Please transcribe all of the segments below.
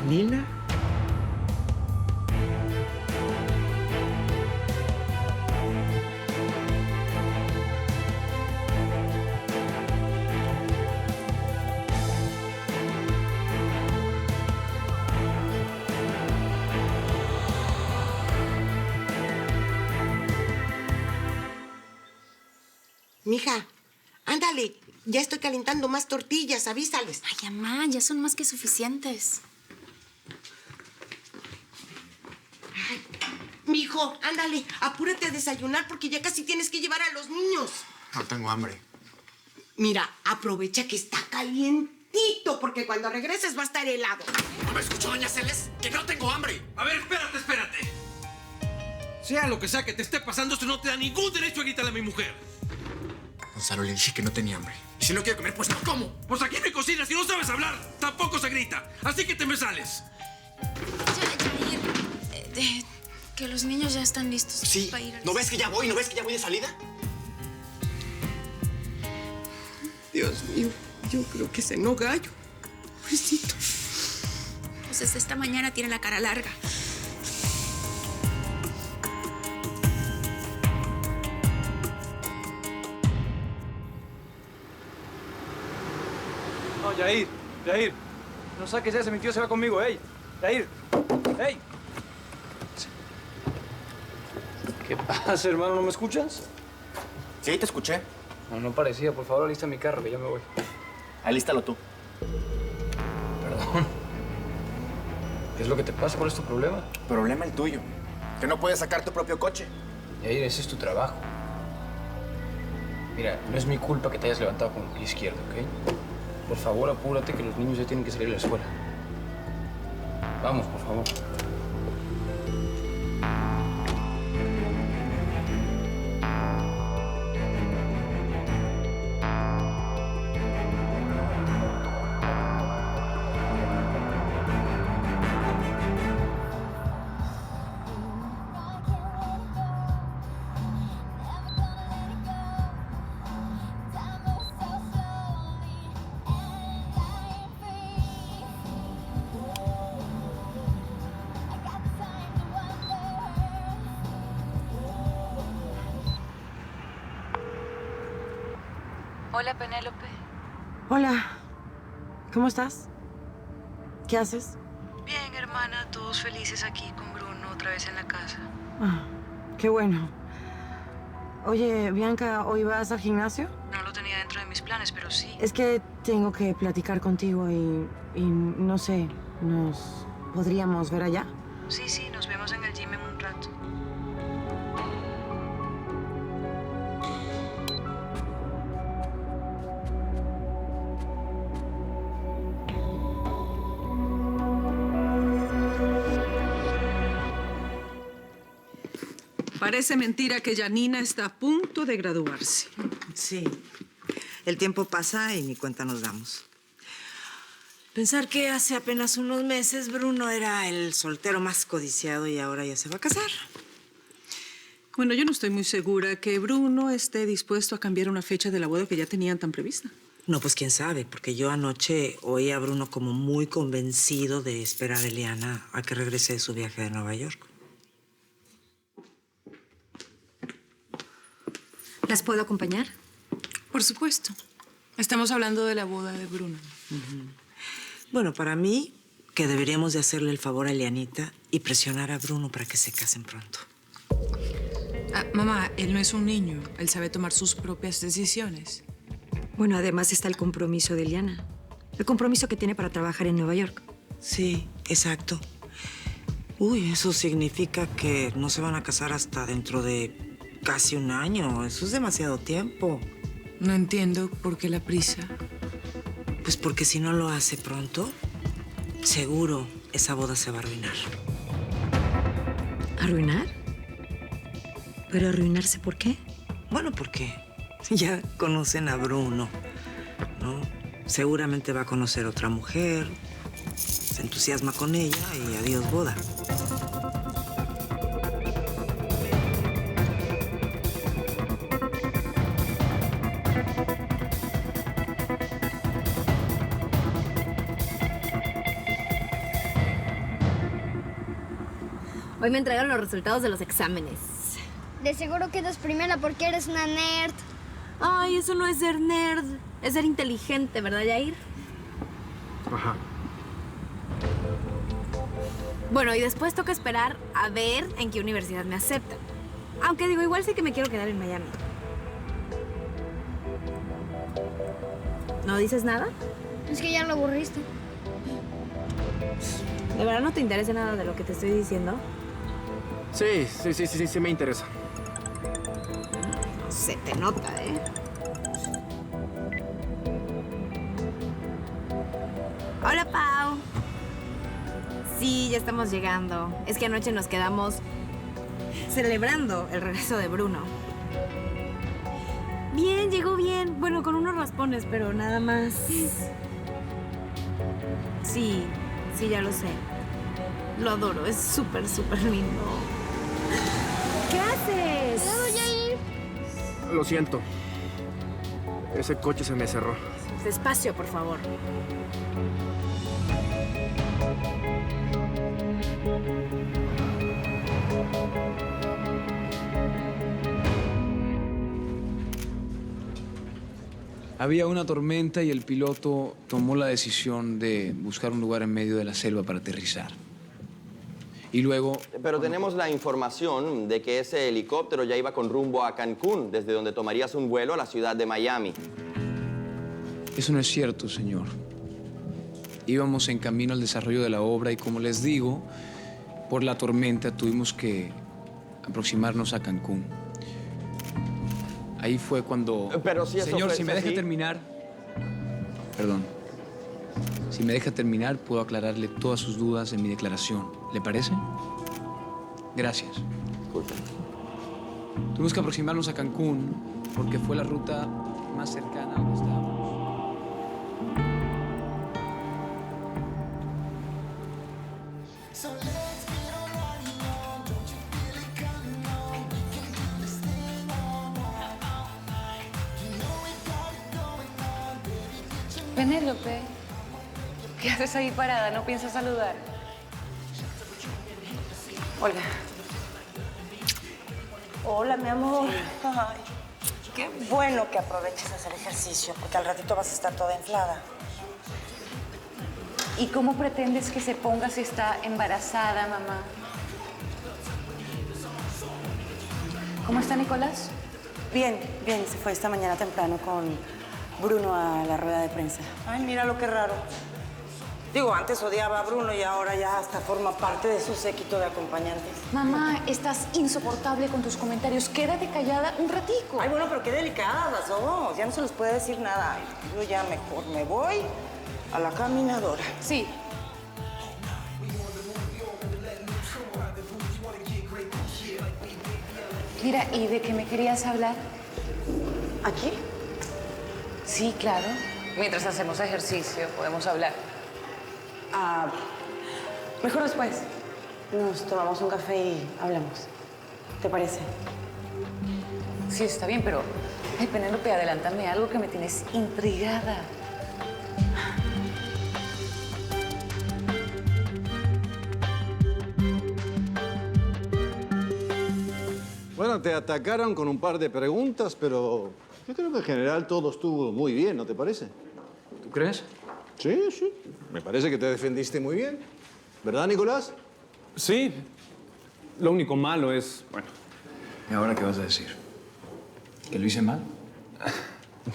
Nina. Mija, ándale. Ya estoy calentando más tortillas, avísales. Ay, mamá, ya son más que suficientes. Ay, mijo, ándale, apúrate a desayunar porque ya casi tienes que llevar a los niños. No tengo hambre. Mira, aprovecha que está calientito porque cuando regreses va a estar helado. ¿No me escuchó, doña Celes? ¡Que no tengo hambre! A ver, espérate. Sea lo que sea que te esté pasando, esto no te da ningún derecho a gritarle a mi mujer. Gonzalo, le dije que no tenía hambre. Y si no quiero comer, pues no como. Pues aquí me cocinas y no sabes hablar. Tampoco se grita. Así que te me sales. Yair, que los niños ya están listos Sí. para ir a la ¿No ves que ya voy? ¿No ves que ya voy de salida? Dios mío, yo creo que cenó gallo. Pobrecito. Pues desde esta mañana tiene la cara larga. No, Yair. No saques ese, mi tío se va conmigo, ey. Yair, ey. ¿Qué pasa, hermano? ¿No me escuchas? Sí, te escuché. No parecía. Por favor, alista mi carro, que ya me voy. Alístalo tú. Perdón. ¿Qué es lo que te pasa? ¿Cuál es tu problema? Problema el tuyo. Que no puedes sacar tu propio coche. Yair, ese es tu trabajo. Mira, no es mi culpa que te hayas levantado con el pie izquierdo, ¿ok? Por favor, apúrate, que los niños ya tienen que salir a la escuela. Vamos, por favor. Hola, Penélope. Hola. ¿Cómo estás? ¿Qué haces? Bien, hermana, todos felices aquí con Bruno otra vez en la casa. Ah, qué bueno. Oye, Bianca, ¿hoy vas al gimnasio? No lo tenía dentro de mis planes, pero sí. Es que tengo que platicar contigo y no sé, ¿nos podríamos ver allá? Sí, nos vemos en el gym en un rato. Parece mentira que Janina está a punto de graduarse. Sí. El tiempo pasa y ni cuenta nos damos. Pensar que hace apenas unos meses Bruno era el soltero más codiciado y ahora ya se va a casar. Bueno, yo no estoy muy segura que Bruno esté dispuesto a cambiar una fecha de la boda que ya tenían tan prevista. No, pues quién sabe, porque yo anoche oí a Bruno como muy convencido de esperar a Eliana a que regrese de su viaje de Nueva York. ¿Las puedo acompañar? Por supuesto. Estamos hablando de la boda de Bruno. Bueno, para mí, que deberíamos de hacerle el favor a Elianita y presionar a Bruno para que se casen pronto. Mamá, él no es un niño. Él sabe tomar sus propias decisiones. Bueno, además está el compromiso de Eliana. El compromiso que tiene para trabajar en Nueva York. Sí, exacto. Uy, eso significa que no se van a casar hasta dentro de casi un año. Eso es demasiado tiempo. No entiendo por qué la prisa. Pues porque si no lo hace pronto, seguro esa boda se va a arruinar. ¿Arruinar? ¿Pero arruinarse por qué? Bueno, porque ya conocen a Bruno, ¿no? Seguramente va a conocer otra mujer, se entusiasma con ella y adiós boda. Hoy me entregaron los resultados de los exámenes. De seguro quedas primera porque eres una nerd. Ay, eso no es ser nerd. Es ser inteligente, ¿verdad, Yair? Ajá. Bueno, y después toca esperar a ver en qué universidad me aceptan. Aunque digo, igual sí que me quiero quedar en Miami. ¿No dices nada? Es que ya lo aburriste. ¿De verdad no te interesa nada de lo que te estoy diciendo? Sí me interesa. Se te nota, ¿eh? Hola, Pau. Sí, ya estamos llegando. Es que anoche nos quedamos celebrando el regreso de Bruno. Bien, llegó bien. Bueno, con unos raspones, pero nada más. Sí, ya lo sé. Lo adoro, es súper lindo. ¿Qué haces? ¿Puedo ya ir? Lo siento. Ese coche se me cerró. Despacio, por favor. Había una tormenta y el piloto tomó la decisión de buscar un lugar en medio de la selva para aterrizar. Y luego... Pero tenemos la información de que ese helicóptero ya iba con rumbo a Cancún, desde donde tomarías un vuelo a la ciudad de Miami. Eso no es cierto, señor. Íbamos en camino al desarrollo de la obra y, como les digo, por la tormenta tuvimos que aproximarnos a Cancún. Ahí fue cuando... Pero si eso señor, fue si me deja así... terminar... Perdón. Si me deja terminar, puedo aclararle todas sus dudas en mi declaración. ¿Le parece? Gracias. Disculpe. Tuvimos que aproximarnos a Cancún porque fue la ruta más cercana a donde estábamos. Penélope, ¿qué haces ahí parada? ¿No piensas saludar? Hola. Hola, mi amor. Ay, qué bueno que aproveches a hacer ejercicio, porque al ratito vas a estar toda inflada. ¿Y cómo pretendes que se ponga si está embarazada, mamá? ¿Cómo está Nicolás? Bien, se fue esta mañana temprano con Bruno a la rueda de prensa. Ay, mira lo que raro. Digo, antes odiaba a Bruno y ahora ya hasta forma parte de su séquito de acompañantes. Mamá, estás insoportable con tus comentarios. Quédate callada un ratico. Ay, bueno, pero qué delicadas las dos. Ya no se les puede decir nada. Yo ya mejor me voy a la caminadora. Sí. Mira, ¿y de qué me querías hablar? ¿Aquí? Sí, claro. Mientras hacemos ejercicio, podemos hablar. Ah, mejor después. Nos tomamos un café y hablamos. ¿Te parece? Sí, está bien, pero... Ay, Penélope, adelántame algo que me tienes intrigada. Bueno, te atacaron con un par de preguntas, pero yo creo que en general todo estuvo muy bien, ¿no te parece? ¿Tú crees? Sí. Me parece que te defendiste muy bien. ¿Verdad, Nicolás? Sí. Lo único malo es, bueno... ¿Y ahora qué vas a decir? ¿Que lo hice mal?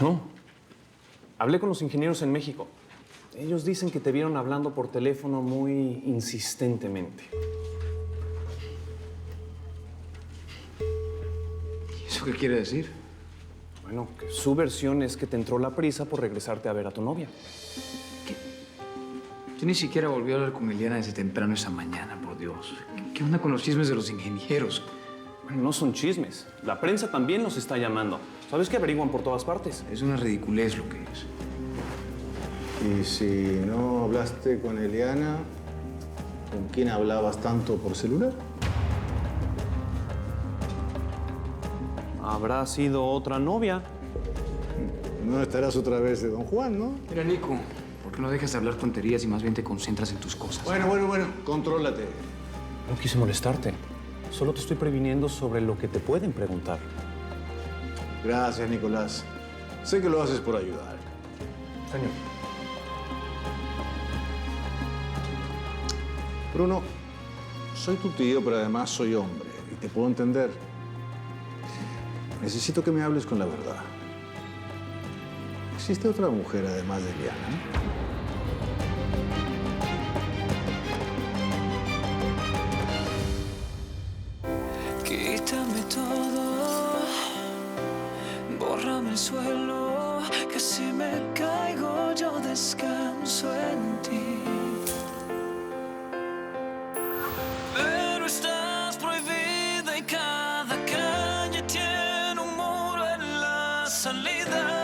No. Hablé con los ingenieros en México. Ellos dicen que te vieron hablando por teléfono muy insistentemente. ¿Eso qué quiere decir? Bueno, que su versión es que te entró la prisa por regresarte a ver a tu novia. Yo ni siquiera volví a hablar con Eliana desde temprano esa mañana, por Dios. ¿Qué onda con los chismes de los ingenieros? Bueno, no son chismes. La prensa también los está llamando. ¿Sabes que averiguan por todas partes? Es una ridiculez lo que es. Y si no hablaste con Eliana, ¿con quién hablabas tanto por celular? Habrá sido otra novia. No estarás otra vez de Don Juan, ¿no? Mira, Nico, ¿por qué no dejas de hablar tonterías y más bien te concentras en tus cosas? Bueno, contrólate. No quise molestarte. Solo te estoy previniendo sobre lo que te pueden preguntar. Gracias, Nicolás. Sé que lo haces por ayudar. Señor. Bruno, soy tu tío, pero además soy hombre y te puedo entender. Necesito que me hables con la verdad. ¿Existe otra mujer además de Liana? Quítame todo, bórrame el suelo, que si me caigo yo descanso en ti. Pero estás prohibida y cada calle tiene un muro en la salida.